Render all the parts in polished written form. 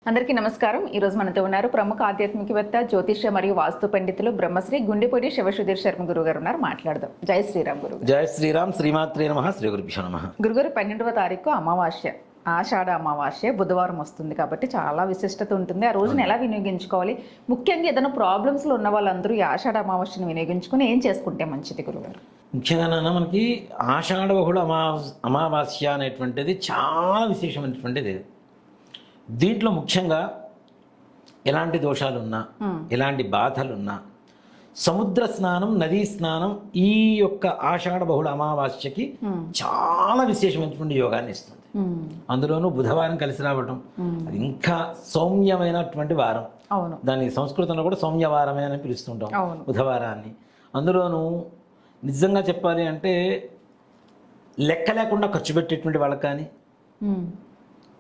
అందరికీ నమస్కారం. ఈ రోజు మనతో ఉన్నారు ప్రముఖ ఆధ్యాత్మికవేత్త, జ్యోతిష్య మరియు వాస్తు పండితులు బ్రహ్మశ్రీ గుండెపూడి శివసుధీర్ శర్మ గురువు గారు ఉన్నారు. మాట్లాడదాం. జై శ్రీరామ్ గురువు. జై శ్రీరామ్. శ్రీమాత్రే నమః. శ్రీ గురుభ్యో నమః. గురుగారు, 12వ తారీఖు అమావాస్య, ఆషాఢ అమావాస్య బుధవారం వస్తుంది కాబట్టి చాలా విశిష్టత ఉంటుంది. ఆ రోజున ఎలా వినియోగించుకోవాలి? ముఖ్యంగా ఏదైనా ప్రాబ్లమ్స్లో ఉన్న వాళ్ళందరూ ఈ ఆషాఢ అమావాస్యను వినియోగించుకుని ఏం చేసుకుంటే మంచిది గురుగారు? ముఖ్యంగా మనకి ఆషాఢ బహుళ అమావాస్య అనేటువంటిది చాలా విశేషమైనటువంటిది. దీంట్లో ముఖ్యంగా ఎలాంటి దోషాలున్నా, ఎలాంటి బాధలున్నా సముద్ర స్నానం, నదీ స్నానం ఈ యొక్క ఆషాఢ బహుళ అమావాస్యకి చాలా విశేషమైనటువంటి యోగాన్ని ఇస్తుంది. అందులోనూ బుధవారం కలిసి రావడం అది ఇంకా సౌమ్యమైనటువంటి వారం. దాన్ని సంస్కృతంలో కూడా సౌమ్యవారమే అని పిలుస్తుంటాం బుధవారాన్ని. అందులోనూ నిజంగా చెప్పాలి అంటే లెక్క లేకుండా ఖర్చు పెట్టేటువంటి వాళ్ళకి కానీ,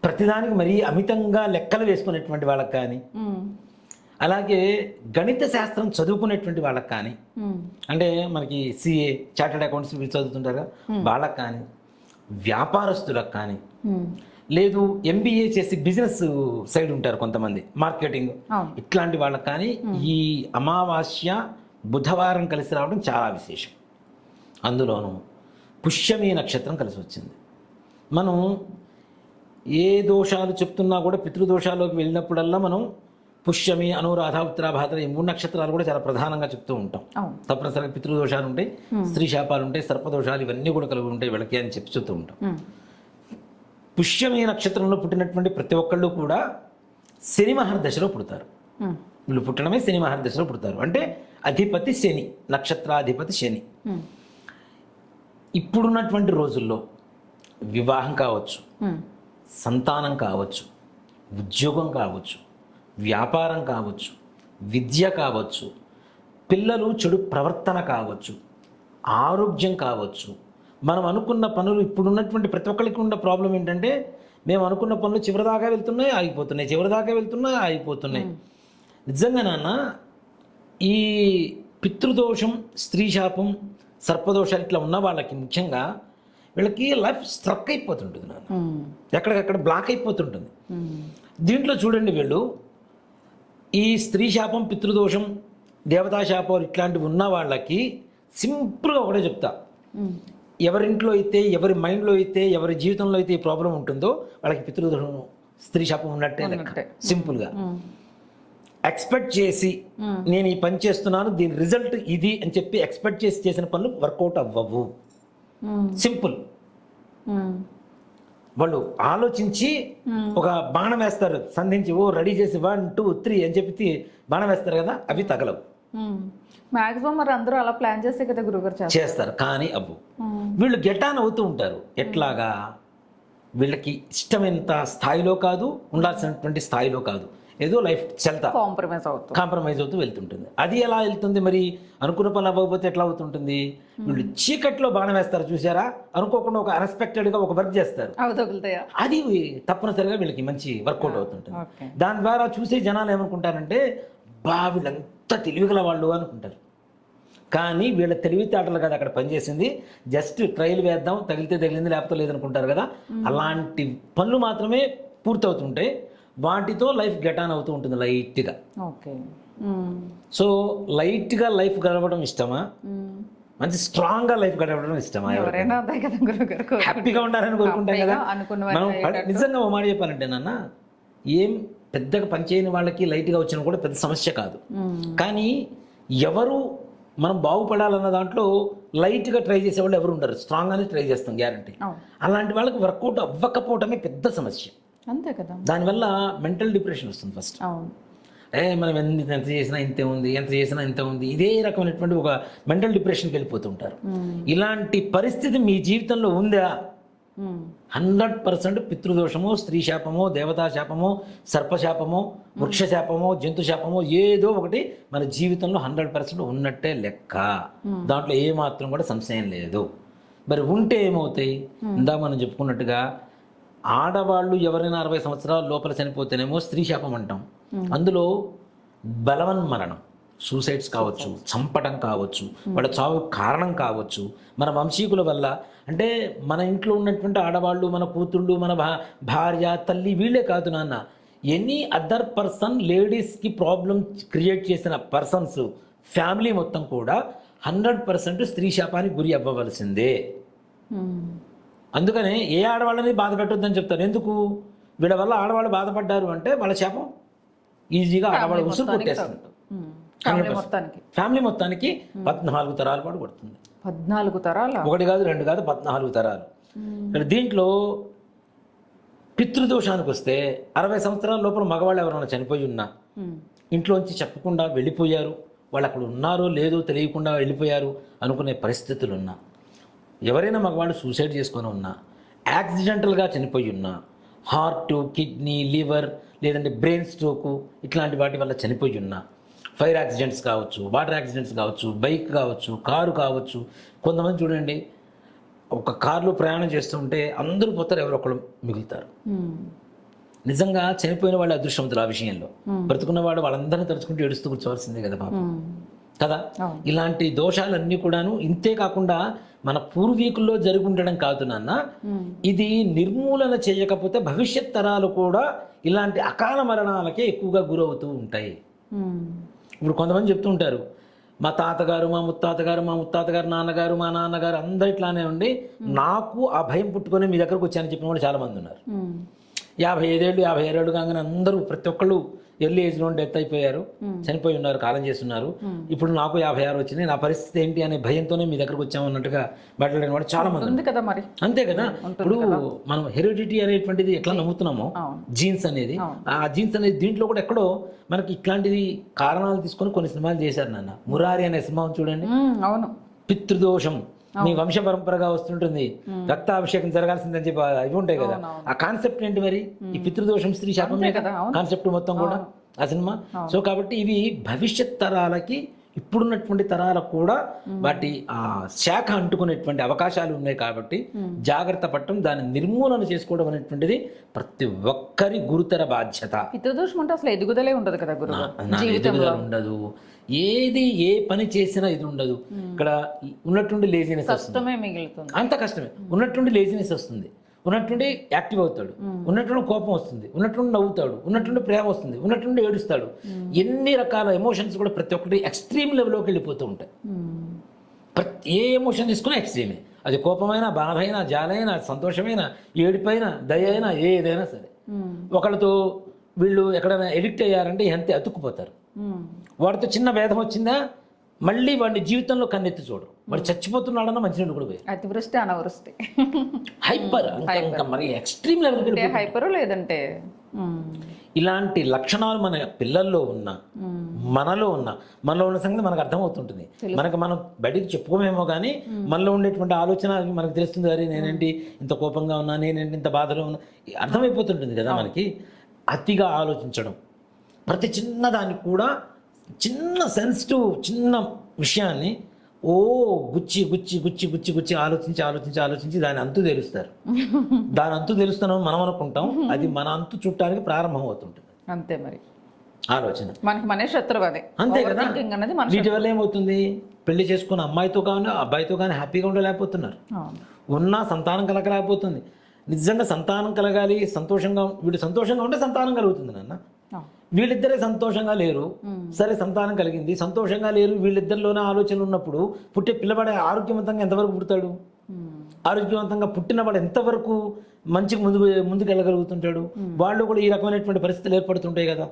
ప్రతిదానికి మరీ అమితంగా లెక్కలు వేసుకునేటువంటి వాళ్ళకి కానీ, అలాగే గణిత శాస్త్రం చదువుకునేటువంటి వాళ్ళకి కానీ, అంటే మనకి సిఏ చార్టెడ్ అకౌంట్స్ చదువుతుంటారు వాళ్ళకి కానీ, వ్యాపారస్తులకు కానీ, లేదు ఎంబీఏ చేసి బిజినెస్ సైడ్ ఉంటారు కొంతమంది, మార్కెటింగ్, ఇట్లాంటి వాళ్ళకి కానీ ఈ అమావాస్య బుధవారం కలిసి రావడం చాలా విశేషం. అందులోనూ పుష్యమి నక్షత్రం కలిసి వచ్చింది. మనం ఏ దోషాలు చెప్తున్నా కూడా పితృదోషాల్లోకి వెళ్ళినప్పుడల్లా మనం పుష్యమి, అనురాధ, ఉత్తరాభాద్ర ఈ 3 నక్షత్రాలు కూడా చాలా ప్రధానంగా చెప్తూ ఉంటాం. తప్పనిసరిగా పితృదోషాలు ఉంటాయి, స్త్రీ శాపాలు ఉంటాయి, సర్పదోషాలు ఇవన్నీ కూడా కలిగి ఉంటాయి వీళ్ళకి అని చెప్తూ ఉంటాం. పుష్యమి నక్షత్రంలో పుట్టినటువంటి ప్రతి ఒక్కళ్ళు కూడా శని మహర్దశలో పుడతారు. వీళ్ళు పుట్టడమే శని మహర్దశలో పుడతారు. అంటే అధిపతి శని, నక్షత్రాధిపతి శని. ఇప్పుడున్నటువంటి రోజుల్లో వివాహం కావచ్చు, సంతానం కావచ్చు, ఉద్యోగం కావచ్చు, వ్యాపారం కావచ్చు, విద్య కావచ్చు, పిల్లలు చెడు ప్రవర్తన కావచ్చు, ఆరోగ్యం కావచ్చు, మనం అనుకున్న పనులు ఇప్పుడున్నటువంటి ప్రతి ఒక్కరికి ఉన్న ప్రాబ్లం ఏంటంటే మేము అనుకున్న పనులు చివరిదాకా వెళ్తున్నాయి, ఆగిపోతున్నాయి, చివరిదాకా వెళ్తున్నాయి, ఆగిపోతున్నాయి. నిజంగా నాన్న, ఈ పితృదోషం, స్త్రీ శాపం, సర్పదోషాలు ఇట్లా ఉన్న వాళ్ళకి ముఖ్యంగా వీళ్ళకి లైఫ్ స్ట్రక్ అయిపోతుంటుంది నాన్న, ఎక్కడికక్కడ బ్లాక్ అయిపోతుంటుంది. దీంట్లో చూడండి, వీళ్ళు ఈ స్త్రీ శాపం, పితృదోషం, దేవతా శాపం ఇట్లాంటివి ఉన్న వాళ్ళకి సింపుల్గా ఒకటే చెప్తా, ఎవరింట్లో అయితే, ఎవరి మైండ్లో అయితే, ఎవరి జీవితంలో అయితే ఈ ప్రాబ్లం ఉంటుందో వాళ్ళకి పితృదోషం, స్త్రీ శాపం ఉన్నట్టే లెక్క. సింపుల్గా ఎక్స్పెక్ట్ చేసి నేను ఈ పని చేస్తున్నాను, దీని రిజల్ట్ ఇది అని చెప్పి ఎక్స్పెక్ట్ చేసి చేసిన పనులు వర్కౌట్ అవ్వవు. సింపుల్. వాళ్ళు ఆలోచించి ఒక బాణం వేస్తారు, సంధించి ఓ రెడీ చేసి 1 2 3 అని చెప్పి బాణం వేస్తారు కదా, అవి తగలవు. మాక్సిమం మరి అందరూ అలా ప్లాన్ చేస్తే కదా గురుగారు చేస్తారు, కానీ అవ్వు. వీళ్ళు గెటాన్ అవుతూ ఉంటారు. ఎట్లాగా? వీళ్ళకి ఇష్టమైనంత స్థాయిలో కాదు, ఉండాల్సినటువంటి స్థాయిలో కాదు, ఏదో లైఫ్ చెల్తా కాంప్రమైజ్ అవుతూ వెళ్తుంటుంది. అది ఎలా వెళ్తుంది మరి? అనుకున్న పని అవ్వకపోతే ఎట్లా అవుతుంటుంది? వీళ్ళు చీకట్లో బాణం వేస్తారు చూసారా, అనుకోకుండా ఒక అన్ఎక్స్పెక్టెడ్గా ఒక వర్క్ చేస్తారు, అది తప్పనిసరిగా వీళ్ళకి మంచి వర్కౌట్ అవుతుంటుంది. దాని ద్వారా చూసే జనాలు ఏమనుకుంటారంటే వీళ్ళంతా తెలివిగల వాళ్ళు అనుకుంటారు. కానీ వీళ్ళ తెలివితేటలు కదా అక్కడ పనిచేసింది. జస్ట్ ట్రయల్ వేద్దాం, తగిలితే తగిలింది, లేకపోతే లేదనుకుంటారు కదా. అలాంటి పనులు మాత్రమే పూర్తవుతుంటాయి. వాటితో లైఫ్ గెటాన్ అవుతూ ఉంటుంది లైట్గా. సో లైట్గా లైఫ్ గడపడం ఇష్టమా, మంచి స్ట్రాంగ్గా లైఫ్ గడపడం ఇష్టమా? హ్యాపీగా ఉండాలని కోరుకుంటాం కదా మనం. నిజంగా ఓ మాట చెప్పాలంటే నాన్న, ఏం పెద్దగా పనిచేయని వాళ్ళకి లైట్గా వచ్చినా కూడా పెద్ద సమస్య కాదు. కానీ ఎవరు మనం బాగుపడాలన్న దాంట్లో లైట్గా ట్రై చేసేవాళ్ళు ఎవరు ఉండరు, స్ట్రాంగ్గానే ట్రై చేస్తాం గ్యారంటీ. అలాంటి వాళ్ళకి వర్కౌట్ అవ్వకపోవటమే పెద్ద సమస్య. అంతే కదా. దానివల్ల మెంటల్ డిప్రెషన్ వస్తుంది ఫస్ట్. మనం ఎంత చేసినా ఇంతే ఉంది, ఎంత చేసినా ఇంత ఉంది, ఇదే రకమైనటువంటి ఒక మెంటల్ డిప్రెషన్కి వెళ్ళిపోతుంటారు. ఇలాంటి పరిస్థితి మీ జీవితంలో ఉందా? 100% పితృదోషమో, స్త్రీ శాపమో, దేవతా శాపమో, సర్పశాపమో, వృక్ష శాపమో, జంతు శాపమో ఏదో ఒకటి మన జీవితంలో 100% ఉన్నట్టే లెక్క. దాంట్లో ఏమాత్రం కూడా సంశయం లేదు. మరి ఉంటే ఏమవుతాయి? ఇందా మనం చెప్పుకున్నట్టుగా ఆడవాళ్ళు ఎవరైనా 60 సంవత్సరాల లోపల చనిపోతేనేమో స్త్రీ శాపం అంటాం. అందులో బలవన్మరణం, సూసైడ్స్ కావచ్చు, చంపడం కావచ్చు, వాళ్ళ చావు కారణం కావచ్చు, మన వంశీకుల వల్ల. అంటే మన ఇంట్లో ఉన్నటువంటి ఆడవాళ్ళు, మన కూతుళ్ళు, మన భార్య, తల్లి వీళ్ళే కాదు నాన్న, ఎనీ అదర్ పర్సన్ లేడీస్కి ప్రాబ్లం క్రియేట్ చేసిన పర్సన్స్ ఫ్యామిలీ మొత్తం కూడా 100% స్త్రీ శాపానికి గురి అవ్వవలసిందే. అందుకనే ఏ ఆడవాళ్ళని బాధ పెట్టొద్దని చెప్తారు. ఎందుకు? వీళ్ళ వల్ల ఆడవాళ్ళు బాధపడ్డారు అంటే వాళ్ళ శాపం ఈజీగా ఆడవాళ్ళు ఉసురు కొట్టేస్తుంది. ఫ్యామిలీ మొత్తానికి 14 తరాల పాటు పడుతుంది. 14 తరాలు? 1 కాదు 2 కాదు 14 తరాలు. ఇక్కడ దీంట్లో పితృదోషానికి వస్తే 60 సంవత్సరాల లోపల మగవాళ్ళు ఎవరైనా చనిపోయి ఉన్నా, ఇంట్లోంచి చెప్పకుండా వెళ్ళిపోయారు, వాళ్ళు అక్కడ ఉన్నారో లేదో తెలియకుండా వెళ్ళిపోయారు అనుకునే పరిస్థితులు ఉన్నా, ఎవరైనా మగవాళ్ళు సూసైడ్ చేసుకొని ఉన్నా, యాక్సిడెంటల్గా చనిపోయి ఉన్నా, హార్ట్, కిడ్నీ, లివర్ లేదంటే బ్రెయిన్ స్ట్రోకు ఇట్లాంటి వాటి వల్ల చనిపోయి ఉన్నా, ఫైర్ యాక్సిడెంట్స్ కావచ్చు, వాటర్ యాక్సిడెంట్స్ కావచ్చు, బైక్ కావచ్చు, కారు కావచ్చు. కొంతమంది చూడండి, ఒక కారులో ప్రయాణం చేస్తుంటే అందరూ పోతారు, ఎవరో ఒకళ్ళు మిగులుతారు. నిజంగా చనిపోయిన వాళ్ళు అదృష్టవంతులు ఆ విషయంలో. బ్రతుకున్నవాడు వాళ్ళందరినీ తలుచుకుంటూ ఏడుస్తూ కూర్చోవలసిందే కదా పాపం కదా. ఇలాంటి దోషాలన్నీ కూడాను ఇంతే కాకుండా మన పూర్వీకుల్లో జరిగి ఉండడం కాదు నాన్న, ఇది నిర్మూలన చేయకపోతే భవిష్యత్ తరాలు కూడా ఇలాంటి అకాల మరణాలకే ఎక్కువగా గురవుతూ ఉంటాయి. ఇప్పుడు కొంతమంది చెప్తూ ఉంటారు, మా తాతగారు, మా ముత్తాతగారు, మా ముత్తాతగారు నాన్నగారు, మా నాన్నగారు అందరూ ఇట్లానే ఉండి నాకు ఆ భయం పుట్టుకొని మీ దగ్గరకు వచ్చానని చెప్పిన వాళ్ళు చాలా మంది ఉన్నారు. 55 ఏళ్ళు 56 ఏళ్ళు కాగానే అందరూ ప్రతి ఒక్కళ్ళు ఎర్లీ ఏజ్లో డెత్ అయిపోయారు, చనిపోయి ఉన్నారు, కాలం చేస్తున్నారు. ఇప్పుడు నాకు 56 వచ్చింది, నా పరిస్థితి ఏంటి అనే భయంతోనే మీ దగ్గరకు వచ్చామన్నట్టుగా మాట్లాడిన వాడు చాలా మంది ఉంది కదా. మరి అంతే కదా. ఇప్పుడు మనం హెరిడిటీ అనేటువంటిది ఎట్లా నమ్ముతున్నామో, జీన్స్ అనేది, ఆ జీన్స్ అనేది దీంట్లో కూడా ఎక్కడో మనకి ఇట్లాంటిది కారణాలు తీసుకొని కొన్ని సినిమాలు చేశారు నాన్న. మురారి అనే సినిమా చూడండి. అవును, పితృదోషం మీ వంశ పరంపరగా వస్తుంటుంది, రక్తాభిషేకం జరగాల్సిందని చెప్పి ఇవి ఉంటాయి కదా. ఆ కాన్సెప్ట్ ఏంటి మరి? ఈ పితృదోషం స్త్రీ శాపమే కదా కాన్సెప్ట్ మొత్తం కూడా ఆ సినిమా. సో కాబట్టి ఇవి భవిష్యత్ తరాలకి, ఇప్పుడున్నటువంటి తరాలకు కూడా వాటి ఆ శాఖ అంటుకునేటువంటి అవకాశాలు ఉన్నాయి. కాబట్టి జాగ్రత్త పడటం, దాన్ని నిర్మూలన చేసుకోవడం అనేటువంటిది ప్రతి ఒక్కరి గురుతర బాధ్యత. పితృదోషం అంటే అసలు ఎదుగుదలే ఉండదు కదా గురు, ఎదుగుదల ఉండదు, ఏది ఏ పని చేసినా ఇది ఉండదు. ఇక్కడ ఉన్నటువంటి లేజినెస్ వస్తుంది, అంత కష్టమే. ఉన్నటువంటి లేజినెస్ వస్తుంది, ఉన్నట్టుండి యాక్టివ్ అవుతాడు, ఉన్నట్టుండి కోపం వస్తుంది, ఉన్నట్టుండి నవ్వుతాడు, ఉన్నట్టుండి ప్రేమ వస్తుంది, ఉన్నట్టుండి ఏడుస్తాడు. ఎన్ని రకాల ఎమోషన్స్ కూడా ప్రతి ఒక్కటి ఎక్స్ట్రీమ్ లెవెల్లోకి వెళ్ళిపోతూ ఉంటాయి. ఏ ఎమోషన్ తీసుకున్నా ఎక్స్ట్రీమే. అది కోపమైనా, బాధ అయినా, జాలైనా, సంతోషమైనా, ఏడుపైనా, దయ అయినా, ఏదైనా సరే. ఒకళ్ళతో వీళ్ళు ఎక్కడైనా ఎడిక్ట్ అయ్యారంటే అంతే అతుక్కుపోతారు. వాడితో చిన్న భేదం వచ్చిందా మళ్ళీ వాడిని జీవితంలో కన్నెత్తి చూడరు. వాడు చచ్చిపోతున్నాడన్న మంచినీళ్ళు కూడా పోయి అతివృష్టి అనావృష్టి హైపర్, మరి ఎక్స్ట్రీమ్ లెవెల్ హైపర్ లేదంటే ఇలాంటి లక్షణాలు మన పిల్లల్లో ఉన్న, మనలో ఉన్న సంగతి మనకు అర్థమవుతుంటుంది. మనం బయటికి చెప్పుకోమేమో కానీ మనలో ఉండేటువంటి ఆలోచన మనకు తెలుస్తుంది. అరే నేనేంటి ఇంత కోపంగా ఉన్నా, నేనేంటి ఇంత బాధలో ఉన్నా, అర్థమైపోతుంటుంది కదా మనకి. అతిగా ఆలోచించడం, ప్రతి చిన్నదానికి కూడా, చిన్న సెన్సిటివ్ చిన్న విషయాన్ని గుచ్చి గుచ్చి గుచ్చి గుచ్చి గుచ్చి ఆలోచించి దాని అంతు తెలుస్తారు. దాని అంతు తెలుస్తున్నాం మనం అనుకుంటాం, అది మన అంతు చుట్టానికి ప్రారంభం అవుతుంటుంది. అంతే మరి ఆలోచన మనకి మన శత్రువు అదే. అంతే కదా. వీటి వల్ల ఏమవుతుంది, పెళ్లి చేసుకున్న అమ్మాయితో కానీ అబ్బాయితో కానీ హ్యాపీగా ఉండలేకపోతున్నారు, ఉన్నా సంతానం కలగలేకపోతుంది. నిజంగా సంతానం కలగాలి, సంతోషంగా, వీడు సంతోషంగా ఉంటే సంతానం కలుగుతుంది నాన్న. వీళ్ళిద్దరే సంతోషంగా లేరు, సరే సంతానం కలిగింది, సంతోషంగా లేరు, వీళ్ళిద్దరిలోనే ఆలోచనలు ఉన్నప్పుడు పుట్టే పిల్లవాడు ఆరోగ్యవంతంగా ఎంతవరకు పుడతాడు? ఆరోగ్యవంతంగా పుట్టినవాడు ఎంతవరకు మంచిగా ముందుకు వెళ్ళగలుగుతుంటాడు? వాళ్ళు కూడా ఈ రకమైనటువంటి పరిస్థితులు ఏర్పడుతుంటాయి కదా.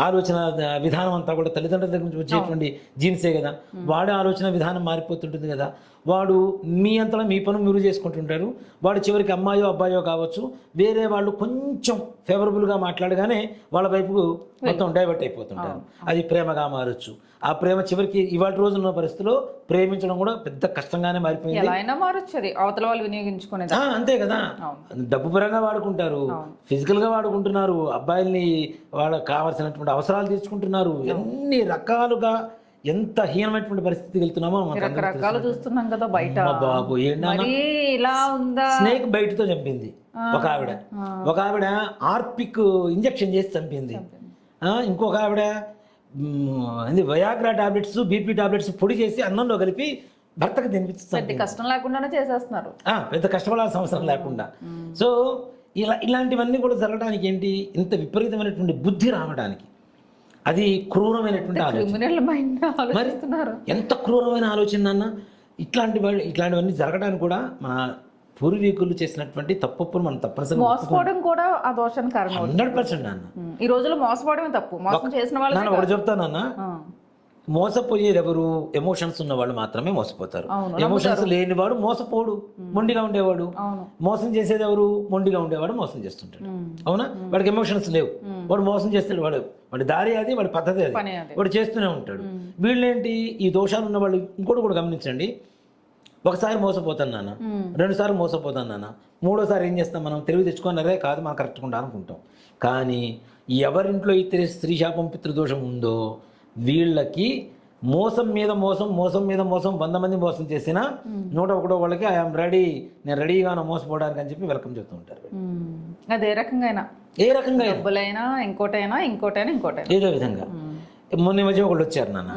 ఆలోచన విధానం అంతా కూడా తల్లిదండ్రుల దగ్గర నుంచి వచ్చేటువంటి జీన్సే కదా. వాడి ఆలోచన విధానం మారిపోతుంటుంది కదా. వాడు మీ అంతలో మీ పనులు మీరు చేసుకుంటుంటారు. వాడు చివరికి అమ్మాయో అబ్బాయో కావచ్చు, వేరే వాళ్ళు కొంచెం ఫేవరబుల్గా మాట్లాడగానే వాళ్ళ వైపుకు మొత్తం డైవర్ట్ అయిపోతుంటారు. అది ప్రేమగా మారచ్చు. ఆ ప్రేమ చివరికి ఇవాళ రోజు ఉన్న పరిస్థితిలో ప్రేమించడం కూడా పెద్ద కష్టంగానే మారిపోయింది. అవతల వాళ్ళు వినియోగించుకునేది అంతే కదా. డబ్బు పరంగా వాడుకుంటారు, ఫిజికల్గా వాడుకుంటున్నారు, అబ్బాయిల్ని వాళ్ళకి కావాల్సినటువంటి అవసరాలు తీర్చుకుంటున్నారు. ఎన్ని రకాలుగా ఎంత హీనమైనటువంటి పరిస్థితికి వెళ్తున్నామో రకరకాలు చూస్తున్నాం కదా బయట. బాబు స్నేక్ బయటతో చంపింది ఒక ఆవిడ ఆర్పిక్ ఇంజెక్షన్ చేసి చంపింది. ఇంకొక ఆవిడ వయాగ్రా టాబ్లెట్స్, బీపీ టాబ్లెట్స్ పొడి చేసి అన్నంలో కలిపి భర్తకు తినిపిస్తుంది. కష్టం లేకుండానే చేసేస్తున్నారు, పెద్ద కష్టపడాల్సిన అవసరం లేకుండా. సో ఇలాంటివన్నీ కూడా జరగడానికి ఏంటి, ఇంత విపరీతమైనటువంటి బుద్ధి రావడానికి అది క్రూరమైనటువంటి ఆలోచన. క్రిమినల్ మైండ్ ఆలోచిస్తున్నారు. ఎంత క్రూరమైన ఆలోచన అన్న. ఇట్లాంటివన్నీ జరగడానికి కూడా మన పూర్వీకులు చేసినటువంటి తప్పులు మనం తప్పనిసరిగా మోసపోవడం కూడా ఆ దోషానికి కారణం. 100% నాన్న. ఈ రోజుల్లో మోసపోవడమే తప్పు. మోసం చేసిన వాళ్ళు నాన్న ఒకటి చెప్తానన్నా, మోసపోయేది ఎవరు? ఎమోషన్స్ ఉన్నవాళ్ళు మాత్రమే మోసపోతారు. ఎమోషన్స్ లేనివాడు మోసపోడు, మొండిగా ఉండేవాడు. మోసం చేసేది ఎవరు? మొండిగా ఉండేవాడు మోసం చేస్తుంటాడు. అవునా? వాడికి ఎమోషన్స్ లేవు, వాడు మోసం చేస్తాడు. వాడి దారి అది, వాడి పద్ధతి అది, వాడు చేస్తూనే ఉంటాడు. వీళ్ళేంటి, ఈ దోషాలు ఉన్న వాళ్ళు ఇంకోటి కూడా గమనించండి. ఒకసారి మోసపోతాను నాన్న, 2 సార్లు మోసపోతాను నాన్న, 3వసారి ఏం చేస్తాం మనం? తెలివి తెచ్చుకున్నారే కాదు, మనం కరెక్ట్గా ఉంటాం అనుకుంటాం. కానీ ఎవరింట్లో అయితే స్త్రీ శాపం పితృదోషం ఉందో వీళ్ళకి మోసం మీద మోసం, మోసం మీద మోసం, 100 మంది మోసం చేసినా 101 వాళ్ళకి ఐఎమ్ రెడీ, నేను రెడీగా మోసపోవడానికి అని చెప్పి వెల్కమ్ చెప్తూ ఉంటారు. అదే రకంగా ఏ రకంగా డబ్బులైనా ఇంకోటైనా ఏదో విధంగా. మొన్న మధ్య ఒకళ్ళు వచ్చారు నాన్న,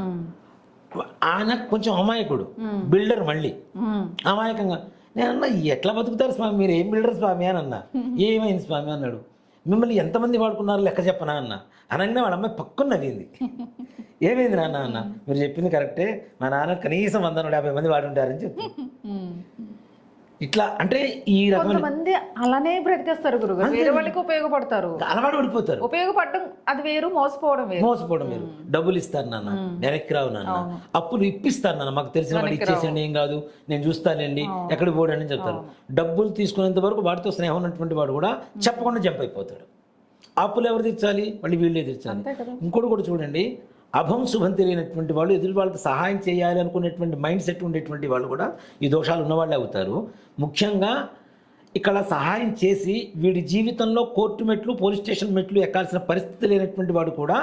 ఆయన కొంచెం అమాయకుడు, బిల్డర్, మళ్ళీ అమాయకంగా. నేనన్నా ఎట్లా బతుకుతారు స్వామి మీరు, ఏం బిల్డర్ స్వామి అని అన్నా. ఏమైంది స్వామి అన్నాడు. మిమ్మల్ని ఎంతమంది వాడుకున్నారు లెక్క చెప్పనా అన్న. అనగానే వాళ్ళ అమ్మాయి పక్కన నవ్వింది. ఏమైంది నాన్న అన్న, మీరు చెప్పింది కరెక్టే, మా నాన్న కనీసం 150 మంది వాడుంటారని చెప్పి. ఇట్లా అంటే ఈ రకమైన మంది అలానే బ్రతికేస్తారు గురుగారు, వేరే వాళ్ళకి ఉపయోగపడతారు, అలవాటు పడిపోతారు. ఉపయోగపడడం అది వేరు, మోసపోవడం వేరు. డబ్బులు ఇస్తారు నాన్న, వెనక్కి రావు నాన్న, అప్పులు ఇప్పిస్తారు నాన్న, మాకు తెలిసిన వాడు ఇచ్చేసేయండి, ఏం కాదు నేను చూస్తానండి, ఎక్కడికి పోడని చెప్తారు. డబ్బులు తీసుకునేంత వరకు వాడితో స్నేహం ఉన్నటువంటి వాడు కూడా చెప్పకుండా జంప్ అయిపోతాడు. అప్పులు ఎవరు తీర్చాలి? మళ్ళీ వీళ్ళే తీర్చాలి. ఇంకోటి కూడా చూడండి, అభం శుభం తెలియనటువంటి వాళ్ళు, ఎదురు వాళ్ళకి సహాయం చేయాలి అనుకునేటువంటి మైండ్ సెట్ ఉండేటువంటి వాళ్ళు కూడా ఈ దోషాలు ఉన్నవాళ్ళే అవుతారు. ముఖ్యంగా ఇక్కడ సహాయం చేసి వీడి జీవితంలో కోర్టు మెట్లు, పోలీస్ స్టేషన్ మెట్లు ఎక్కాల్సిన పరిస్థితి లేనటువంటి వాడు కూడా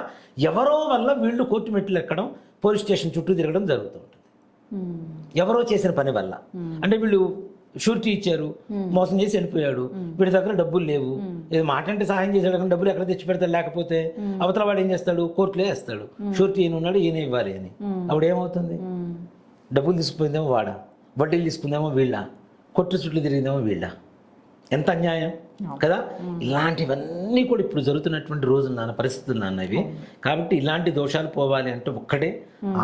ఎవరో వల్ల వీళ్ళు కోర్టు మెట్లు ఎక్కడం, పోలీస్ స్టేషన్ చుట్టూ తిరగడం జరుగుతూ ఉంటుంది. ఎవరో చేసిన పని వల్ల. అంటే వీళ్ళు షూరిటీ ఇచ్చారు, మోసం చేసి వెళ్ళిపోయాడు, వీడి దగ్గర డబ్బులు లేవు, ఏదో మాట అంటే సహాయం చేశాడు కానీ డబ్బులు ఎక్కడ తెచ్చి పెడతాడు, లేకపోతే అవతల వాడు ఏం చేస్తాడు, కోర్టులో వేస్తాడు, షూరిటీ ఈయన ఉన్నాడు ఈయన ఇవ్వాలి అని. అప్పుడు ఏమవుతుంది? డబ్బులు తీసుకుపోయిందేమో వాడా, వడ్డీలు తీసుకుందేమో వీళ్ళ, కొట్టు చుట్లు తిరిగిందేమో వీళ్ళ. ఎంత అన్యాయం కదా. ఇలాంటివన్నీ కూడా ఇప్పుడు జరుగుతున్నటువంటి రోజులు నాన్న, పరిస్థితులు నాన్న ఇవి. కాబట్టి ఇలాంటి దోషాలు పోవాలి అంటే ఒక్కడే,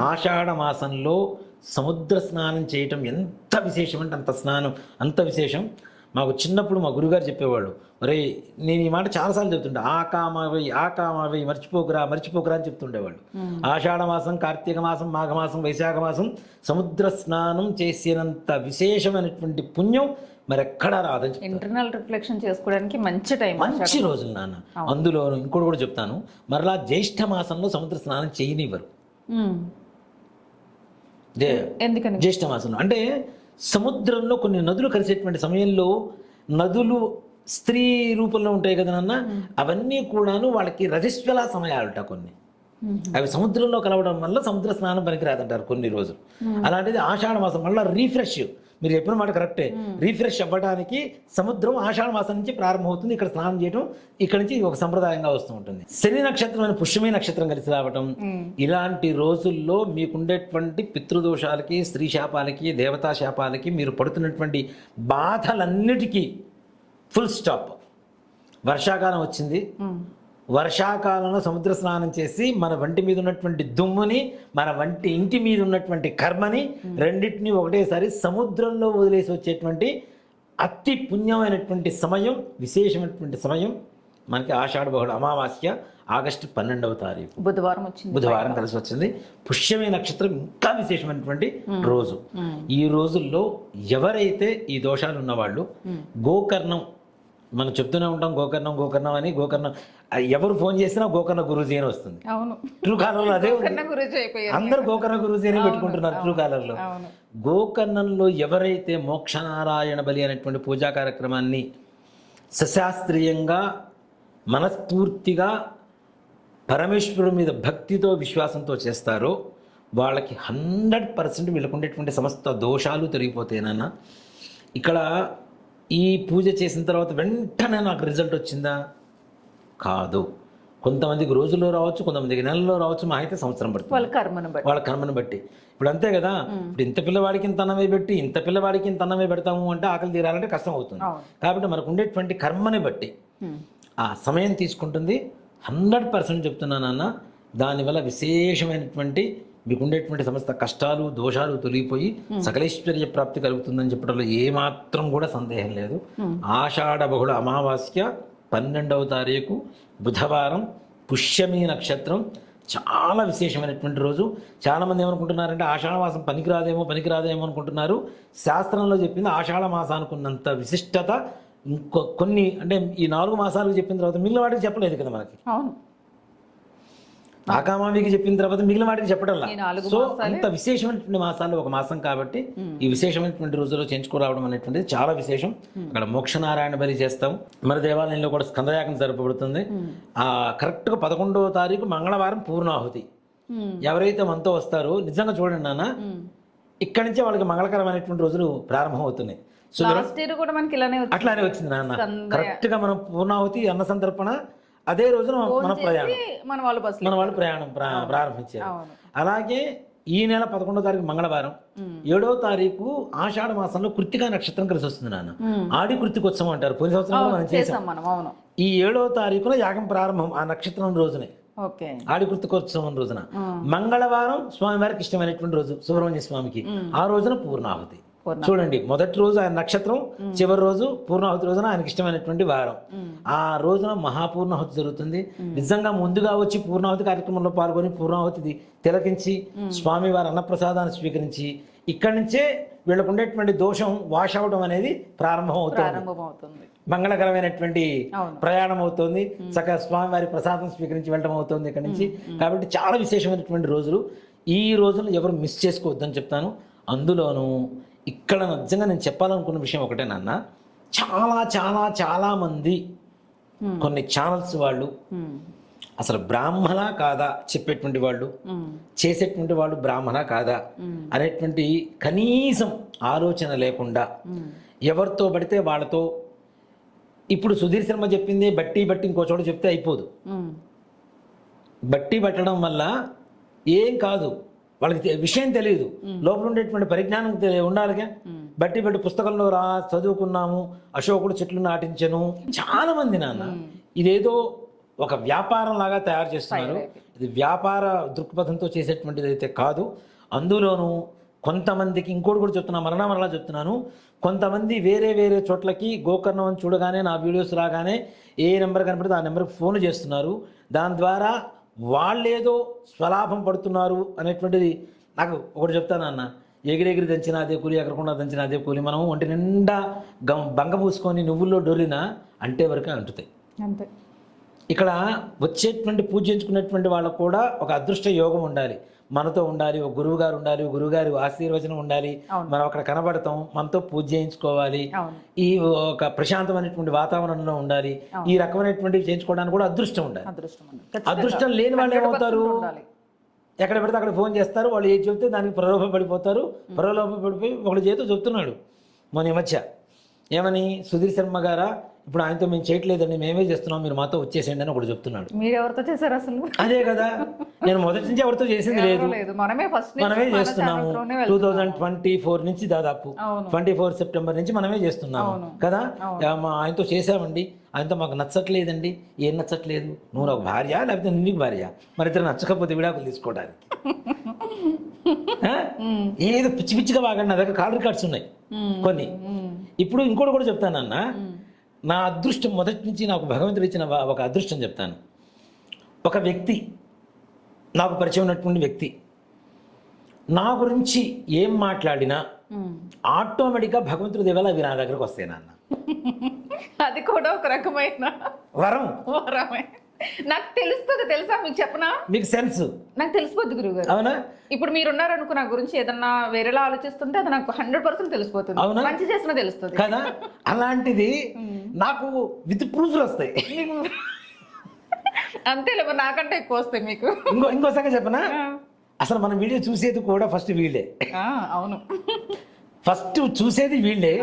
ఆషాఢ మాసంలో సముద్ర స్నానం చేయటం ఎంత విశేషం అంటే అంత విశేషం. మాకు చిన్నప్పుడు మా గురుగారు చెప్పేవాళ్ళు, ఒరే నేను ఈ మాట చాలాసార్లు చెప్తుండే, ఆ కామావై మర్చిపోకురా అని చెప్తుండేవాళ్ళు. ఆషాఢ మాసం, కార్తీక మాసం, మాఘమాసం, వైశాఖ మాసం సముద్ర స్నానం చేసినంత విశేషమైనటువంటి పుణ్యం మరెక్కడా రాదని. ఇంటర్నల్ రిఫ్లెక్షన్ చేసుకోవడానికి మంచి రోజులు నాన్న. అందులో ఇంకోటి కూడా చెప్తాను, మరలా జ్యేష్ఠ మాసంలో సముద్ర స్నానం చేయనివ్వరు. జ్యేష్ఠ మాసంలో అంటే సముద్రంలో కొన్ని నదులు కలిసేటువంటి సమయంలో, నదులు స్త్రీ రూపంలో ఉంటాయి కదా నాన్న, అవన్నీ కూడాను వాళ్ళకి రజస్వల సమయాలుట కొన్ని. అవి సముద్రంలో కలవడం వల్ల సముద్ర స్నానం పనికిరాదంటారు కొన్ని రోజులు. అలాంటిది ఆషాఢ మాసం మళ్ళీ రీఫ్రెష్, మీరు చెప్పిన మాట కరెక్టే, రీఫ్రెష్ అవ్వడానికి సముద్రం ఆషాఢ మాసం నుంచి ప్రారంభమవుతుంది. ఇక్కడ స్నానం చేయడం ఇక్కడ నుంచి ఒక సంప్రదాయంగా వస్తూ ఉంటుంది. శని నక్షత్రం, పుష్యమి నక్షత్రం కలిసి రావటం, ఇలాంటి రోజుల్లో మీకుండేటువంటి పితృదోషాలకి, స్త్రీ శాపాలకి, దేవతా శాపాలకి, మీరు పడుతున్నటువంటి బాధలన్నిటికీ ఫుల్ స్టాప్. వర్షాకాలం వచ్చింది, వర్షాకాలంలో సముద్ర స్నానం చేసి మన వంటి మీద ఉన్నటువంటి దుమ్ముని, మన ఇంటి మీద ఉన్నటువంటి కర్మని రెండింటినీ ఒకటేసారి సముద్రంలో వదిలేసి వచ్చేటువంటి అతి పుణ్యమైనటువంటి సమయం, విశేషమైనటువంటి సమయం మనకి ఆషాఢ బహుళ అమావాస్య ఆగస్టు 12వ తారీఖు బుధవారం కలిసి వచ్చింది. పుష్యమి నక్షత్రం ఇంకా విశేషమైనటువంటి రోజు. ఈ రోజుల్లో ఎవరైతే ఈ దోషాలు ఉన్నవాళ్ళు గోకర్ణం, మనం చెప్తూనే ఉంటాం గోకర్ణం అని. గోకర్ణం ఎవరు ఫోన్ చేసినా గోకర్ణ గురూజీ అని వస్తుంది. ట్రూ కాలర్లో అదే అందరూ గోకర్ణ గురూజీ అని పెట్టుకుంటున్నారు ట్రూ కాలర్లో. గోకర్ణంలో ఎవరైతే మోక్షనారాయణ బలి అనేటువంటి పూజా కార్యక్రమాన్ని సశాస్త్రీయంగా, మనస్ఫూర్తిగా, పరమేశ్వరుడి మీద భక్తితో, విశ్వాసంతో చేస్తారో వాళ్ళకి 100% వీళ్ళకు ఉండేటువంటి సమస్త దోషాలు తొలగిపోతాయనన్నా. ఇక్కడ ఈ పూజ చేసిన తర్వాత వెంటనే నాకు రిజల్ట్ వచ్చిందా? కాదు. కొంతమందికి రోజుల్లో రావచ్చు, కొంతమందికి నెలలో రావచ్చు, మా అయితే సంవత్సరం పడుతుంది వాళ్ళ కర్మను బట్టి. వాళ్ళ కర్మను బట్టి. ఇప్పుడు అంతే కదా, ఇప్పుడు ఇంత పిల్లవాడికి ఇంత అన్నమే పెట్టి ఇంత పిల్లవాడికి ఇంత అన్నమే పెడతాము అంటే ఆకలి తీరాలంటే కష్టం అవుతుంది. కాబట్టి మనకు ఉండేటువంటి కర్మని బట్టి ఆ సమయం తీసుకుంటుంది. 100% చెప్తున్నాను అన్న, దానివల్ల విశేషమైనటువంటి మీకు ఉండేటువంటి సమస్త కష్టాలు దోషాలు తొలగిపోయి సకలేశ్వర్య ప్రాప్తి కలుగుతుందని చెప్పడంలో ఏమాత్రం కూడా సందేహం లేదు. ఆషాఢ బహుళ అమావాస్య 12వ తారీఖు బుధవారం, పుష్యమి నక్షత్రం, చాలా విశేషమైనటువంటి రోజు. చాలామంది ఏమనుకుంటున్నారంటే ఆషాఢ మాసం పనికిరాదేమో అనుకుంటున్నారు. శాస్త్రంలో చెప్పింది ఆషాఢ మాసానికి ఉన్నంత విశిష్టత కొన్ని అంటే ఈ 4 మాసాలకు చెప్పిన తర్వాత మిగిలిన వాటికి చెప్పలేదు కదా మనకి. అవును, ఆకామావికి చెప్పిన తర్వాత మిగిలిన వాటికి చెప్పడంలా. సో అంత విశేషమైనటువంటి మాసాల్లో ఒక మాసం కాబట్టి ఈ విశేషమైనటువంటి రోజుల్లో చేయించుకోరావడం అనేటువంటిది చాలా విశేషం. అక్కడ మోక్షనారాయణ బలి చేస్తాం. మన దేవాలయంలో కూడా స్కందయాగం జరపబడుతుంది. కరెక్ట్గా 11వ తారీఖు మంగళవారం పూర్ణాహుతి. ఎవరైతే మనతో వస్తారో నిజంగా చూడండి నాన్న, ఇక్కడి నుంచే వాళ్ళకి మంగళకరమైనటువంటి రోజులు ప్రారంభం అవుతున్నాయి. అట్లానే వచ్చింది నాన్న. కరెక్ట్ గా మనం పూర్ణాహుతి అన్న సంతర్పణ అదే రోజున మన వాళ్ళు ప్రయాణం ప్రారంభించారు. అలాగే ఈ నెల 11వ తారీఖు మంగళవారం, 7వ తారీఖు ఆషాఢ మాసంలో కృత్తికా నక్షత్రం కలిసి వస్తుంది నాన్న. ఆడి కృత్తికోత్సవం అంటారు, పోయిన సంవత్సరం మనం చేసాం. ఈ 7వ తారీఖున యాగం ప్రారంభం ఆ నక్షత్రం రోజునే, ఆడి కృత్తికోత్సవం రోజున. మంగళవారం స్వామివారికి ఇష్టమైనటువంటి రోజు సుబ్రహ్మణ్య స్వామికి, ఆ రోజున పూర్ణాహుతి. చూడండి, మొదటి రోజు ఆయన నక్షత్రం, చివరి రోజు పూర్ణాహుతి రోజున ఆయనకి ఇష్టమైనటువంటి వారం. ఆ రోజున మహాపూర్ణాహుతి జరుగుతుంది. నిజంగా ముందుగా వచ్చి పూర్ణాహుతి కార్యక్రమంలో పాల్గొని పూర్ణాహుతి తిలకించి స్వామివారి అన్నప్రసాదాన్ని స్వీకరించి ఇక్కడి నుంచే వీళ్ళకు ఉండేటువంటి దోషం వాష్ అవడం అనేది ప్రారంభం అవుతుంది. మంగళకరమైనటువంటి ప్రయాణం అవుతుంది. చక్కగా స్వామివారి ప్రసాదం స్వీకరించి వెళ్ళడం అవుతుంది ఇక్కడి నుంచి. కాబట్టి చాలా విశేషమైనటువంటి రోజులు. ఈ రోజులు ఎవరు మిస్ చేసుకోవద్దని చెప్తాను. అందులోనూ ఇక్కడ నిజంగా నేను చెప్పాలనుకున్న విషయం ఒకటే నాన్న, చాలా చాలా చాలా మంది కొన్ని ఛానల్స్ వాళ్ళు అసలు బ్రాహ్మణ కాదా చెప్పేటువంటి వాళ్ళు, చేసేటువంటి వాళ్ళు బ్రాహ్మణ కాదా అనేటువంటి కనీసం ఆలోచన లేకుండా ఎవరితో పడితే వాళ్ళతో, ఇప్పుడు సుధీర్ శర్మ చెప్పింది బట్టి ఇంకో చోట చెప్తే అయిపోదు. బట్టి పట్టడం వల్ల ఏం కాదు, వాళ్ళకి విషయం తెలియదు, లోపల ఉండేటువంటి పరిజ్ఞానం ఉండాలిగా. బట్టి పుస్తకంలో చదువుకున్నాము, అశోకుడు చెట్లు నాటించను. చాలా మంది నాన్న ఇదేదో ఒక వ్యాపారం లాగా తయారు చేస్తున్నారు. ఇది వ్యాపార దృక్పథంతో చేసేటువంటిది అయితే కాదు. అందులోనూ కొంతమందికి ఇంకోటి కూడా చెప్తున్నా, మరలా చెప్తున్నాను, కొంతమంది వేరే చోట్లకి గోకర్ణం అని చూడగానే నా వీడియోస్ రాగానే ఏ నెంబర్ కనపడితే ఆ నెంబర్కి ఫోన్ చేస్తున్నారు. దాని ద్వారా వాళ్ళేదో స్వలాభం పడుతున్నారు అనేటువంటిది. నాకు ఒకటి చెప్తాను అన్న, ఎగిరెగిరి దంచిన అదే కూలి, ఎగరకుండా దంచిన అదే కూలి. మనం ఒంటి నిండా బంగ పూసుకొని నువ్వుల్లో డొల్లినా అంటే వరకే అంటుతాయి. అంతే. ఇక్కడ వచ్చేటువంటి పూజించుకునేటువంటి వాళ్ళకు కూడా ఒక అదృష్ట యోగం ఉండాలి, మనతో ఉండాలి, ఒక గురువు గారు ఉండాలి, గురువుగారి ఆశీర్వచనం ఉండాలి, మనం అక్కడ కనబడతాం, మనతో పూజ చేయించుకోవాలి, ఈ ఒక ప్రశాంతమైనటువంటి వాతావరణంలో ఉండాలి. ఈ రకమైనటువంటివి చేయించుకోవడానికి కూడా అదృష్టం ఉండాలి. అదృష్టం లేని వాళ్ళు ఏమవుతారు, ఎక్కడ పెడితే అక్కడ ఫోన్ చేస్తారు, వాళ్ళు ఏది చెప్తే దానికి ప్రలోభ పడిపోతారు. పడిపోయి ఒకటి చేతో చెప్తున్నాడు మొన్న మధ్య ఏమని, సుధీర్ శర్మ గారా ఇప్పుడు ఆయనతో మేము చేయట్లేదండి, మేమే చేస్తున్నాం, మీరు మాతో వచ్చేసేయండి అని ఒకటి చెప్తున్నాడు. మీరు ఎవరితో చేశారు అసలు? అదే కదా, నేను మొదటి నుంచి ఎవరితో చేసింది లేదు, మనమే చేస్తున్నాము. 2024 నుంచి దాదాపు 24 సెప్టెంబర్ నుంచి మనమే చేస్తున్నాము కదా. ఆయనతో చేసామండి, ఆయనతో మాకు నచ్చట్లేదండి. ఏం నచ్చట్లేదు, నువ్వు నాకు భార్య లేకపోతే నీకు భార్య, మరి ఇద్దరు నచ్చకపోతే విడాకులు తీసుకోవడానికి ఏదో పిచ్చిగా వాగండి. నా దగ్గర కాల్ రికార్డ్స్ ఉన్నాయి కొన్ని. ఇప్పుడు ఇంకోటి కూడా చెప్తానన్నా, నా అదృష్టం మొదటి నుంచి నాకు భగవంతుడు ఇచ్చిన ఒక అదృష్టం చెప్తాను. ఒక వ్యక్తి, నాకు పరిచయం ఉన్నటువంటి వ్యక్తి నా గురించి ఏం మాట్లాడినా ఆటోమేటిక్గా భగవంతుడి దేవాల అవి నా దగ్గరకు వస్తాయి నాన్న. అది కూడా ఒక రకమైన వరమే. నాకు తెలుస్తుంది, తెలుసా మీకు చెప్పనా? మీకు సెన్స్ నాకు తెలిసిపోద్ది గురువు గారు. అవునా? ఇప్పుడు మీరున్నారు అనుకో, నా గురించి ఏదన్నా వేరేలా ఆలోచిస్తుంటే అది నాకు 100% తెలిసిపోతుంది. అవునా? మంచి చేసినా తెలుస్తుంది కదా. అలాంటిది నాకు విత్ ప్రూఫ్లు వస్తాయి. అంతేలే, నాకంటే ఎక్కువ వస్తాయి మీకు. ఇంకోసారి చెప్పనా, అసలు మన వీడియో చూసేది కూడా ఫస్ట్ వీళ్ళే. అవును, ఫస్ట్ చూసేది వీళ్ళే.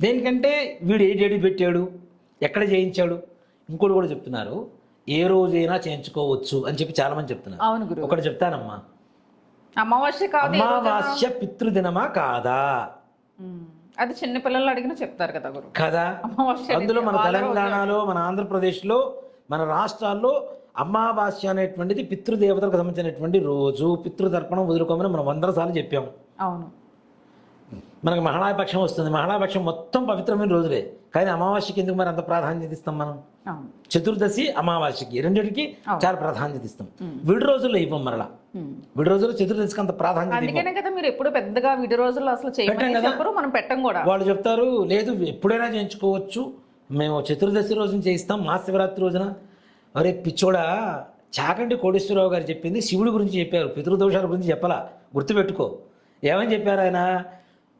దేనికంటే వీడు ఏ డేట్ పెట్టాడు, ఎక్కడ చేయించాడు. ఇంకోటి కూడా చెప్తున్నారు, ఏ రోజైనా చేయించుకోవచ్చు అని చెప్పి చాలా మంది చెప్తున్నారు. అవును గురు. ఒకటి చెప్తానమ్మా, అమావాస్య కాదు ఏ రోజైనా? అమావాస్య పితృదినమా కాదా? అది చిన్న పిల్లలు అడిగినా చెప్తారు కదా గురు. కదా. అమావాస్య అందులో మన తెలంగాణలో, మన ఆంధ్రప్రదేశ్లో, మన రాష్ట్రాల్లో అమావాస్య అనేటువంటిది పితృదేవతలకు సంబంధించినటువంటి రోజు. పితృతర్పణం వదులుకోమని మనం 100 సార్లు చెప్పాము. అవును. మనకి మహాళాపక్షం వస్తుంది. మహాళాపక్షం మొత్తం పవిత్రమైన రోజులే, కానీ అమావాస్యకి ఎందుకు మరి అంత ప్రాధాన్యత ఇస్తాం మనం? అవును. చతుర్దశి అమావాస్యకి రెండింటికి చాలా ప్రాధాన్యత ఇస్తాం. విడి రోజుల్లో ఇవ్వం మరలా. విడి రోజుల్లో చతుర్దశికి అంత ప్రాధాన్యత ఇవ్వం. అందుకనే కదా మీరు ఎప్పుడు పెద్దగా విడి రోజుల్లో అసలు చేయమని చెప్పరు, మనం పెట్టం కూడా. వాళ్ళు చెప్తారు లేదు ఎప్పుడైనా చేయించుకోవచ్చు, మేము చతుర్దశి రోజున చేయిస్తాం, మహాశివరాత్రి రోజున. అరే పిచ్చోడా, చాకంటి కోటేశ్వరరావు గారు చెప్పింది శివుడి గురించి చెప్పారు, పితృదోషాల గురించి చెప్పలా. గుర్తుపెట్టుకో. ఏమని చెప్పారు ఆయన?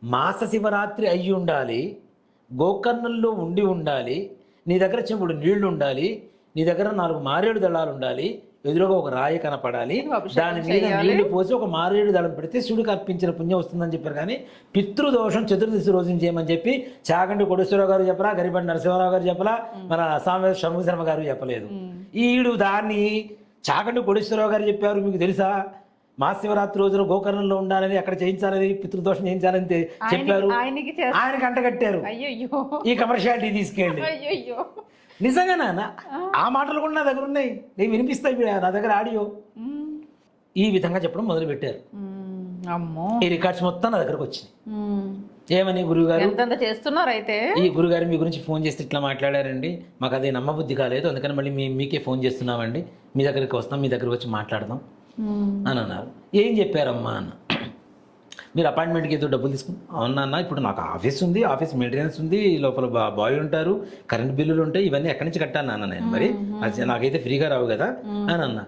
మాస శివరాత్రి అయ్యి ఉండాలి, గోకర్ణంలో ఉండి ఉండాలి, నీ దగ్గర చెంబుడు నీళ్లు ఉండాలి, నీ దగ్గర 4 మారేడు దళాలు ఉండాలి, ఎదురుగా ఒక రాయి కనపడాలి, దాని మీద నీళ్లు పోసి ఒక మారేడు దళం పెడితే శివుడికి అర్పించిన పుణ్యం వస్తుందని చెప్పారు. కానీ పితృదోషం చతుర్దశి రోజున చేయమని చెప్పి చాగంటి కోటేశ్వరరావు గారు చెప్పలా, గరిబండి నరసింహారావు గారు చెప్పలా, మన సామెత షణ్ముఖ శర్మ గారు చెప్పలేదు. ఈడు దాన్ని చాగంటి కోటేశ్వరరావు గారు చెప్పారు. మీకు తెలుసా? మహాశివరాత్రి రోజున గోకర్ణంలో ఉండాలని, అక్కడ చేయించాలని, పితృదోషం చేయించాలని చెప్పారు. ఆయనకి అంటగట్టారు ఈ కమర్షియాలిటీ తీసుకెళ్ళి. నిజంగా నాన్న ఆ మాటలు కూడా నా దగ్గర ఉన్నాయి, నేను వినిపిస్తాయి నా దగ్గర ఆడియో. ఈ విధంగా చెప్పడం మొదలు పెట్టారు. ఈ రికార్డ్స్ మొత్తం నా దగ్గరకు వచ్చినాయి. ఏమని గురువుగారు చేస్తున్నారు అయితే, ఈ గురుగారు మీ గురించి ఫోన్ చేస్తే ఇట్లా మాట్లాడారండి, మాకు అదే నమ్మబుద్ధి కాలేదు, అందుకని మళ్ళీ మీకే ఫోన్ చేస్తున్నామండి, మీ దగ్గరికి వస్తాం, మీ దగ్గరికి వచ్చి మాట్లాడదాం అని అన్నారు. ఏం చెప్పారమ్మా అన్న? మీరు అపాయింట్మెంట్కి ఏదో డబ్బులు తీసుకుని. అవునా, ఇప్పుడు నాకు ఆఫీస్ ఉంది, ఆఫీస్ మెయింటెనెన్స్ ఉంది, లోపల బాయ్ ఉంటారు, కరెంట్ బిల్లులు ఉంటాయి, ఇవన్నీ ఎక్కడి నుంచి కట్టాను నాన్న నేను, మరి అది నాకైతే ఫ్రీగా రావు కదా అని అన్న.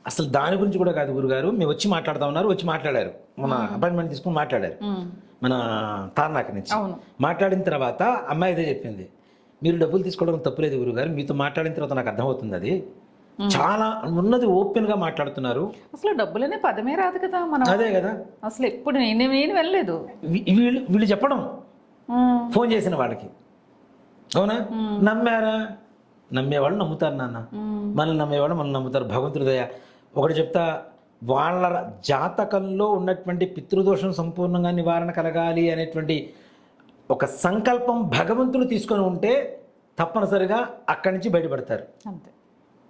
అసలు దాని గురించి కూడా కాదు గురుగారు, మేము వచ్చి మాట్లాడుతా ఉన్నారు. వచ్చి మాట్లాడారు, మన అపాయింట్మెంట్ తీసుకుని మాట్లాడారు మన తార్నాక నుంచి. మాట్లాడిన తర్వాత అమ్మాయి ఇదే చెప్పింది, మీరు డబ్బులు తీసుకోవడం తప్పులేదు గురుగారు, మీతో మాట్లాడిన తర్వాత నాకు అర్థమవుతుంది, అది చాలా ఉన్నది ఓపెన్ గా మాట్లాడుతున్నారు. అసలు డబ్బులనే పదమే రాదు కదా మనం. అదే కదా, అసలు ఎప్పుడు నేను వెళ్ళలేదు. వీళ్ళు చెప్పడం ఫోన్ చేసిన వాళ్ళకి. అవునా? నమ్మారా? నమ్మేవాళ్ళు నమ్ముతారు నాన్న, మనల్ని నమ్మేవాళ్ళు మనం నమ్ముతారు. భగవంతుడి దయ. ఒకటి చెప్తా, వాళ్ళ జాతకంలో ఉన్నటువంటి పితృదోషం సంపూర్ణంగా నివారణ కలగాలి అనేటువంటి ఒక సంకల్పం భగవంతుడు తీసుకొని ఉంటే తప్పనిసరిగా అక్కడి నుంచి బయటపడతారు. అంతే.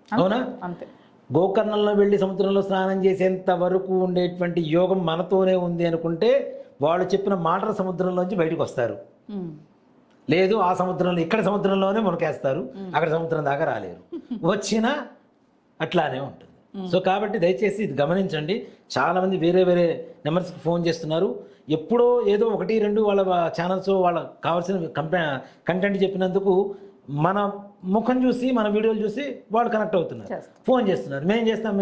అవునా? అంతే. గోకర్ణంలో వెళ్ళి సముద్రంలో స్నానం చేసేంత వరకు ఉండేటువంటి యోగం మనతోనే ఉంది అనుకుంటే వాళ్ళు చెప్పిన మాటల సముద్రంలోంచి బయటకు వస్తారు. లేదు ఆ సముద్రంలో, ఇక్కడ సముద్రంలోనే మునకేస్తారు, అక్కడ సముద్రం దాకా రాలేరు. వచ్చినా అట్లానే ఉంటుంది. సో కాబట్టి దయచేసి ఇది గమనించండి. చాలామంది వేరే వేరే నెంబర్స్కి ఫోన్ చేస్తున్నారు. ఎప్పుడో ఏదో 1-2 వాళ్ళ ఛానల్స్ వాళ్ళకి కావాల్సిన కంటెంట్ చెప్పినందుకు మన ముఖం చూసి, మన వీడియోలు చూసి వాళ్ళు కనెక్ట్ అవుతున్నారు, ఫోన్ చేస్తున్నారు. మేము చేస్తాం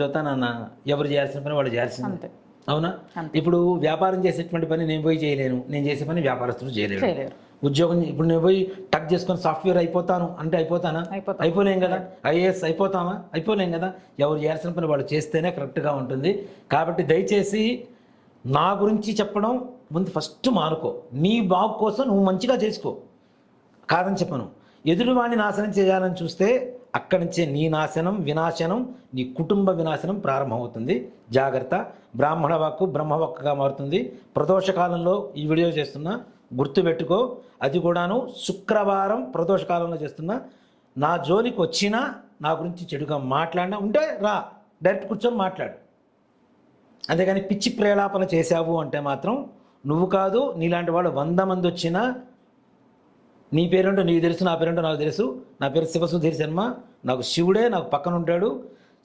చూస్తానన్న. ఎవరు చేయాల్సిన పని వాళ్ళు చేయాల్సింది. అవునా? ఇప్పుడు వ్యాపారం చేసేటువంటి పని నేను పోయి చేయలేను, నేను చేసే పని వ్యాపారస్తులు చేయలేరు. ఉద్యోగం ఇప్పుడు నేను పోయి టక్ చేసుకొని సాఫ్ట్వేర్ అయిపోతాను అంటే అయిపోతానా? అయిపోలేం కదా. ఐఏఎస్ అయిపోతామా? అయిపోలేం కదా. ఎవరు చేయాల్సిన పని వాళ్ళు చేస్తేనే కరెక్ట్గా ఉంటుంది. కాబట్టి దయచేసి నా గురించి చెప్పడం ముందు ఫస్ట్ మానుకో. నీ బాగు కోసం నువ్వు మంచిగా చేసుకో, కాదని చెప్పను. ఎదురువాడిని నాశనం చేయాలని చూస్తే అక్కడి నుంచే నీ నాశనం, వినాశనం, నీ కుటుంబ వినాశనం ప్రారంభమవుతుంది. జాగ్రత్త. బ్రాహ్మణ వాక్కు బ్రహ్మవాక్కుగా మారుతుంది. ప్రదోషకాలంలో ఈ వీడియో చేస్తున్నా, గుర్తుపెట్టుకో. అది కూడాను శుక్రవారం ప్రదోషకాలంలో చేస్తున్నా. నా జోలికి వచ్చినా, నా గురించి చెడుగా మాట్లాడినా ఉంటే రా, డైరెక్ట్ కూర్చొని మాట్లాడు. అంతేగాని పిచ్చి ప్రేలాపన చేశావు అంటే మాత్రం నువ్వు కాదు, నీలాంటి వాళ్ళు 100 మంది వచ్చినా, నీ పేరేంటో నీకు తెలుసు, నా పేరేంటో నాకు తెలుసు. నా పేరు శివసుధీర్ శర్మ. నాకు శివుడే నాకు పక్కన ఉంటాడు.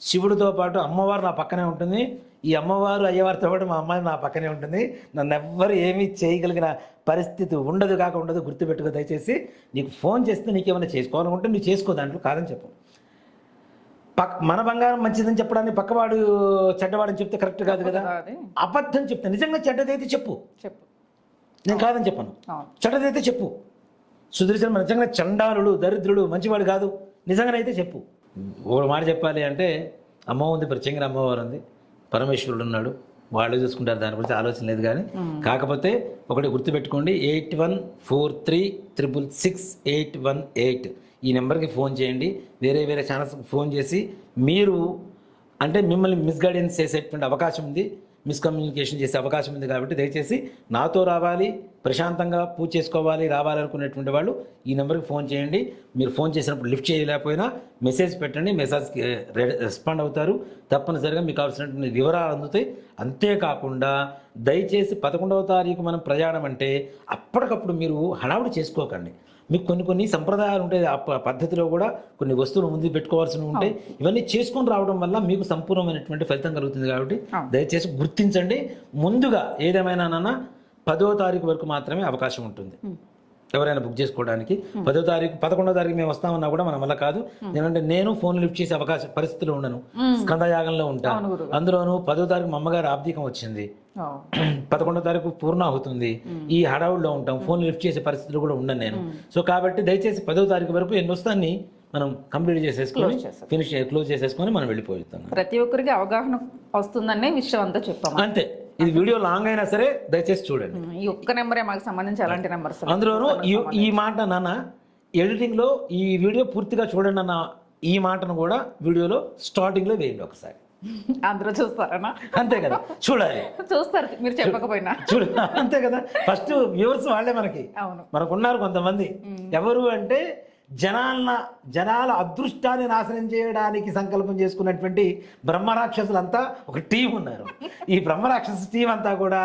శివుడితో పాటు అమ్మవారు నా పక్కనే ఉంటుంది. ఈ అమ్మవారు అయ్యవారితో పాటు మా అమ్మాయి నా పక్కనే ఉంటుంది. నన్ను ఎవ్వరు ఏమీ చేయగలిగిన పరిస్థితి ఉండదు కాక ఉండదు. గుర్తుపెట్టుకో దయచేసి. నీకు ఫోన్ చేస్తే నీకేమైనా చేసుకోవాలనుకుంటే నువ్వు చేసుకో, దాంట్లో కాదని చెప్పు. మన బంగారం మంచిదని చెప్పడానికి పక్కవాడు చెడ్డవాడని చెప్తే కరెక్ట్ కాదు కదా. అబద్ధం చెప్తే, నిజంగా చెడ్డదైతే చెప్పు, నేను కాదని చెప్పను. చెడ్డదైతే చెప్పు. సుధీర్ శర్మ నిజంగా చండాలుడు, దరిద్రుడు, మంచివాడు కాదు, నిజంగానైతే చెప్పు. ఒక మాట చెప్పాలి అంటే అమ్మ ఉంది, ప్రత్యేకంగా అమ్మవారు ఉంది, పరమేశ్వరుడు ఉన్నాడు, వాళ్ళు చూసుకుంటారు, దాని గురించి ఆలోచన లేదు. కానీ కాకపోతే ఒకటి గుర్తుపెట్టుకోండి, 8143666818 ఈ నెంబర్కి ఫోన్ చేయండి. వేరే వేరే ఛానల్స్కి ఫోన్ చేసి మీరు అంటే మిమ్మల్ని మిస్గైడెన్స్ చేసేటువంటి అవకాశం ఉంది, మిస్కమ్యూనికేషన్ చేసే అవకాశం ఉంది. కాబట్టి దయచేసి నాతో రావాలి, ప్రశాంతంగా పూజ చేసుకోవాలి, రావాలనుకునేటువంటి వాళ్ళు ఈ నెంబర్కి ఫోన్ చేయండి. మీరు ఫోన్ చేసినప్పుడు లిఫ్ట్ చేయలేకపోయినా మెసేజ్ పెట్టండి, మెసేజ్కి రెస్పాండ్ అవుతారు. తప్పనిసరిగా మీకు కావాల్సినటువంటి వివరాలు అందుతాయి. అంతేకాకుండా దయచేసి 11వ తారీఖు మనం ప్రయాణం అంటే అప్పటికప్పుడు మీరు హడావుడి చేసుకోకండి. మీకు కొన్ని సంప్రదాయాలు ఉంటాయి, ఆ పద్ధతిలో కూడా కొన్ని వస్తువులు ముందు పెట్టుకోవాల్సినవి ఉంటాయి. ఇవన్నీ చేసుకొని రావడం వల్ల మీకు సంపూర్ణమైనటువంటి ఫలితం కలుగుతుంది. కాబట్టి దయచేసి గుర్తించండి. ముందుగా ఏదేమైనా 10వ తారీఖు వరకు మాత్రమే అవకాశం ఉంటుంది ఎవరైనా బుక్ చేసుకోవడానికి. 10వ తారీఖు 11వ తారీఖు మేము వస్తామన్నా కూడా మన వల్ల కాదు. ఎందుకంటే నేను ఫోన్ లిఫ్ట్ చేసే అవకాశం పరిస్థితిలో ఉండను, స్కందయాగంలో ఉంటాను. అందులోనూ 10వ తారీఖు మా అమ్మగారు ఆబ్దికం వచ్చింది, 11వ తారీఖు పూర్ణాహుతుంది. ఈ హడావుల్లో ఉంటాం, ఫోన్ లిఫ్ట్ చేసే పరిస్థితులు కూడా ఉండను నేను. సో కాబట్టి దయచేసి 10వ తారీఖు వరకు ఎన్నొస్తాన్ని మనం కంప్లీట్ చేసేసుకొని క్లోజ్ చేసేసుకొని మనం వెళ్ళిపోతాం. ప్రతి ఒక్కరికి అవగాహన వస్తుందనే విషయం అంతా చెప్పాము అంతే. ఇది వీడియో లాంగ్ అయినా సరే దయచేసి చూడండి. ఈ ఒక్క నెంబరే మాకు సంబంధించి అలాంటి నెంబర్స్. అందులోనూ ఈ మాట నాన్న ఎడిటింగ్లో ఈ వీడియో పూర్తిగా చూడండి అన్న ఈ మాటను కూడా వీడియోలో స్టార్టింగ్లో వేయండి ఒకసారి. అందరూ చూస్తారనా? అంతే కదా, చూడాలి. చూస్తారు మీరు చెప్పకపోయినా. చూడ అంతే కదా, ఫస్ట్ వ్యూవర్స్ వాళ్ళే మనకి. అవును, మనకున్నారు కొంతమంది. ఎవరు అంటే జనాల అదృష్టాన్ని నాశనం చేయడానికి సంకల్పం చేసుకున్నటువంటి బ్రహ్మరాక్షసులంతా ఒక టీం ఉన్నారు. ఈ బ్రహ్మరాక్షస టీం అంతా కూడా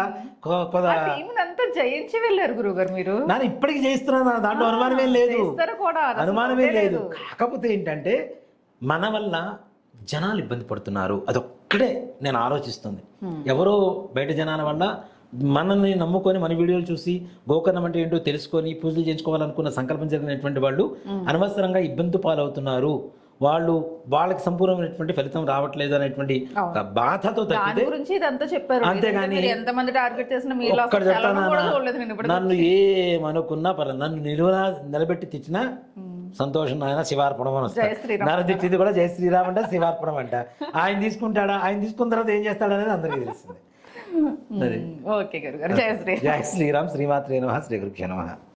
అంతా జయించి వెళ్ళారు గురుగారు మీరు. నేను ఇప్పటికీ జయిస్తున్నాను, దాంట్లో అనుమానమే లేదు, అనుమానమే లేదు. కాకపోతే ఏంటంటే మన వల్ల జనాలు ఇబ్బంది పడుతున్నారు, అదొక్కడే నేను ఆలోచిస్తుంది. ఎవరో బయట జనాల వల్ల మనల్ని నమ్ముకొని మన వీడియోలు చూసి గోకర్ణం అంటే ఏంటో తెలుసుకొని పూజలు చేయించుకోవాలనుకున్న సంకల్పం జరిగినటువంటి వాళ్ళు అనవసరంగా ఇబ్బంది పాలవుతున్నారు. వాళ్ళకి సంపూర్ణమైనటువంటి ఫలితం రావట్లేదు అనేటువంటి బాధతో అంతేగాని ఒక్కడ చెప్తాను, నన్ను ఏమనుకున్నా నన్ను నిలబెట్టి తెచ్చినా సంతోషం ఆయన శివార్పణం అని వస్తాయి. నన్ను తెచ్చింది కూడా జై శ్రీరామ్ అంటే శివార్పణం అంట. ఆయన తీసుకుంటాడా, ఆయన తీసుకున్న తర్వాత ఏం చేస్తాడనేది అందరికీ తెలుస్తుంది. ఓకే గురుగారు, జై శ్రీరామ్. జై శ్రీరామ్. శ్రీమాత్రే నమః. శ్రీ గురుభ్యో నమః.